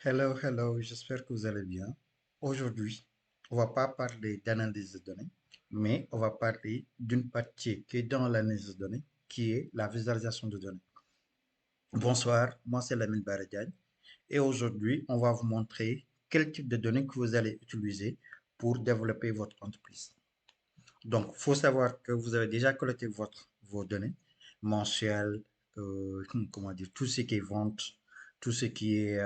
Hello, hello, j'espère que vous allez bien. Aujourd'hui, on va pas parler d'analyse de données, mais on va parler d'une partie qui est dans l'analyse de données, qui est la visualisation de données. Bonsoir, moi c'est Lamine Baradiagne et aujourd'hui, on va vous montrer quel type de données que vous allez utiliser pour développer votre entreprise. Donc, il faut savoir que vous avez déjà collecté vos données mensuelles, comment dire, tout ce qui est vente, tout ce qui est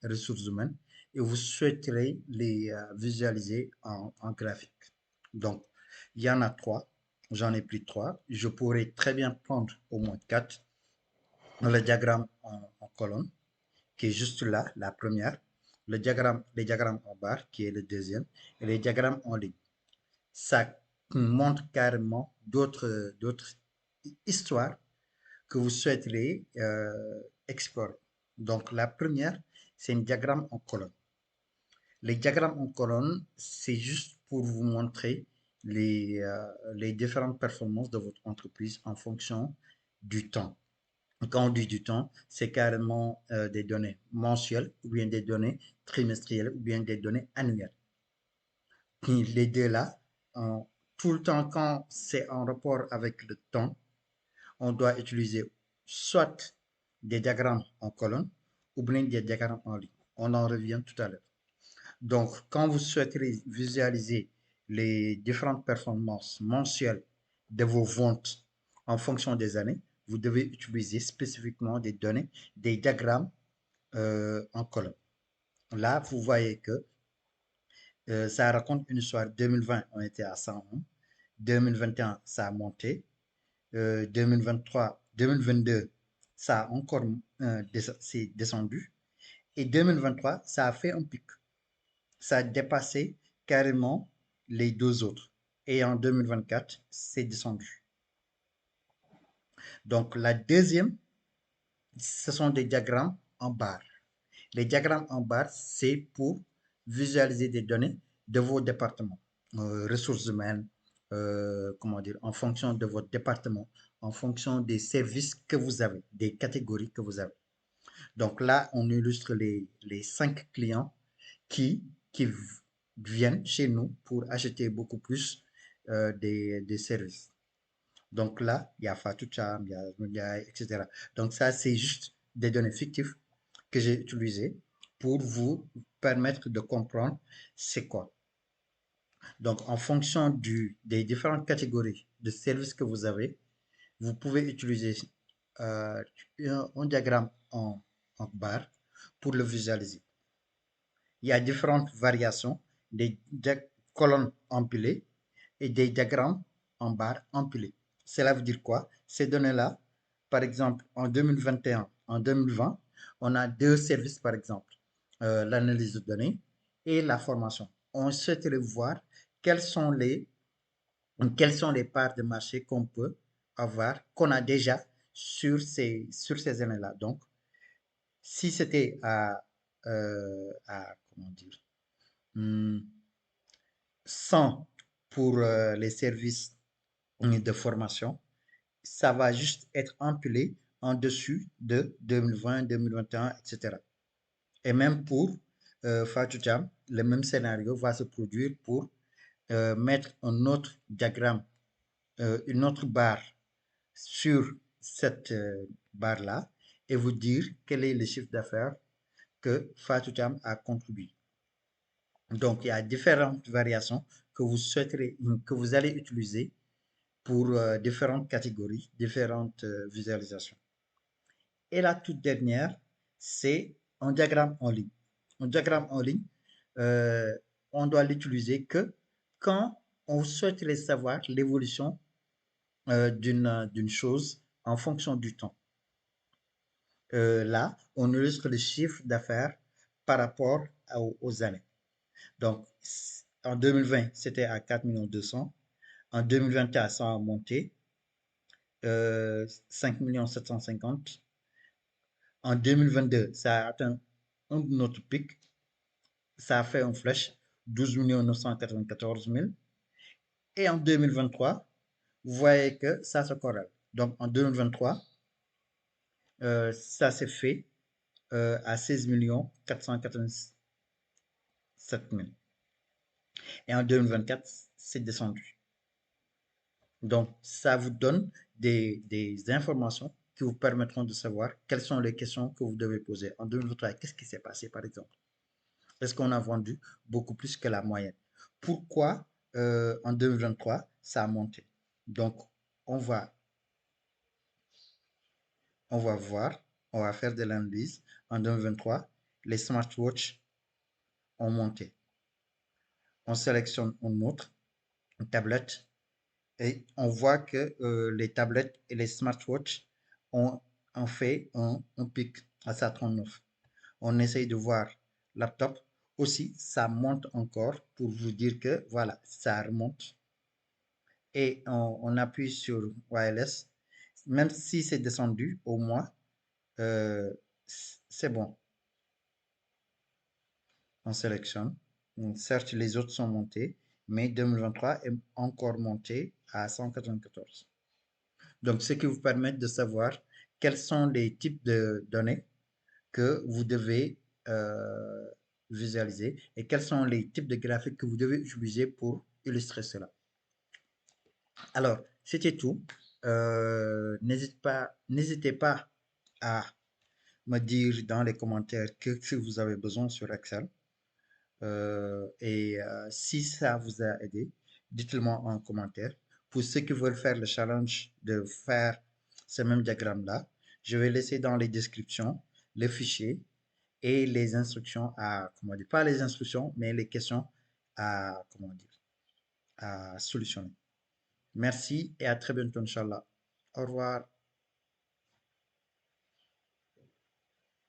ressources humaines, et vous souhaiterez les visualiser en graphique. Donc, il y en a trois. J'en ai pris trois. Je pourrais très bien prendre au moins quatre. Le diagramme en colonne, qui est juste là, la première. Les diagrammes en barre, qui est le deuxième. Et les diagrammes en ligne. Ça montre carrément d'autres histoires que vous souhaiteriez explorer. Donc, la première, c'est un diagramme en colonne. Les diagrammes en colonne, c'est juste pour vous montrer les différentes performances de votre entreprise en fonction du temps. Quand on dit du temps, c'est carrément des données mensuelles ou bien des données trimestrielles ou bien des données annuelles. Puis les deux là, tout le temps quand c'est en rapport avec le temps, on doit utiliser soit des diagrammes en colonne ou bien des diagrammes en ligne. On en revient tout à l'heure. Donc, quand vous souhaiterez visualiser les différentes performances mensuelles de vos ventes en fonction des années, vous devez utiliser spécifiquement des données, des diagrammes en colonne. Là, vous voyez que ça raconte une histoire. 2020, on était à 101. 2021, ça a monté. 2023, 2022, ça a encore c'est descendu. Et 2023, ça a fait un pic. Ça a dépassé carrément les deux autres. Et en 2024, c'est descendu. Donc la deuxième, ce sont des diagrammes en barre. Les diagrammes en barre, c'est pour visualiser des données de vos départements, ressources humaines, comment dire, en fonction de votre département, en fonction des services que vous avez, des catégories que vous avez. Donc là, on illustre les cinq clients qui viennent chez nous pour acheter beaucoup plus des services. Donc là, il y a Fatou Cham, il y a etc. Donc ça, c'est juste des données fictives que j'ai utilisées pour vous permettre de comprendre c'est quoi. Donc en fonction des différentes catégories de services que vous avez, vous pouvez utiliser euh, un diagramme en barre pour le visualiser. Il y a différentes variations des colonnes empilées et des diagrammes en barre empilées. Cela veut dire quoi? Ces données-là, par exemple, en 2021, en 2020, on a deux services, par exemple, l'analyse de données et la formation. On souhaiterait voir quelles sont les, quelles sont les parts de marché qu'on peut avoir, qu'on a déjà sur ces années-là. Donc, si c'était comment dire, hmm, 100 pour les services de formation, ça va juste être empilé en dessus de 2020, 2021, etc. Et même pour Fatou Jam, le même scénario va se produire pour mettre un autre diagramme, une autre barre sur cette barre-là et vous dire quel est le chiffre d'affaires que Fatou Jam a contribué. Donc, il y a différentes variations que vous souhaiterez, que vous allez utiliser pour différentes catégories, différentes visualisations. Et la toute dernière, c'est un diagramme en ligne. Un diagramme en ligne, euh, on doit l'utiliser que quand on souhaiterait savoir l'évolution d'une chose en fonction du temps. Là, on illustre le chiffre d'affaires par rapport aux années. Donc, en 2020, c'était à 4 200 000. En 2021, ça a monté 5 750 000. En 2022, ça a atteint un autre pic. Ça a fait un flash 12 994 000. Et en 2023, vous voyez que ça se corrèle. Donc, en 2023, ça s'est fait à 16 487 000. Et en 2024, c'est descendu. Donc, ça vous donne des informations qui vous permettront de savoir quelles sont les questions que vous devez poser. En 2023, qu'est-ce qui s'est passé, par exemple? Est-ce qu'on a vendu beaucoup plus que la moyenne? Pourquoi en 2023, ça a monté? Donc, on va, on va voir, on va faire de l'analyse. En 2023, les smartwatches ont monté. On sélectionne une autre, une tablette, et on voit que les tablettes et les smartwatches ont, ont fait un pic à 139. On essaye de voir laptop aussi, ça monte encore pour vous dire que voilà, ça remonte. Et on appuie sur wireless, même si c'est descendu au moins, euh, c'est bon. On sélectionne. Certes, les autres sont montés, mais 2023 est encore monté à 194. Donc, ce qui vous permet de savoir quels sont les types de données que vous devez euh, visualiser et quels sont les types de graphiques que vous devez utiliser pour illustrer cela. Alors, c'était tout. N'hésitez pas à me dire dans les commentaires que vous avez besoin sur Excel. Si ça vous a aidé, dites-le-moi en commentaire. Pour ceux qui veulent faire le challenge de faire ce même diagramme-là, je vais laisser dans les descriptions le fichier et les instructions à, comment dire, pas les instructions, mais les questions à, comment dire, à solutionner. Merci et à très bientôt, Inch'Allah. Au revoir.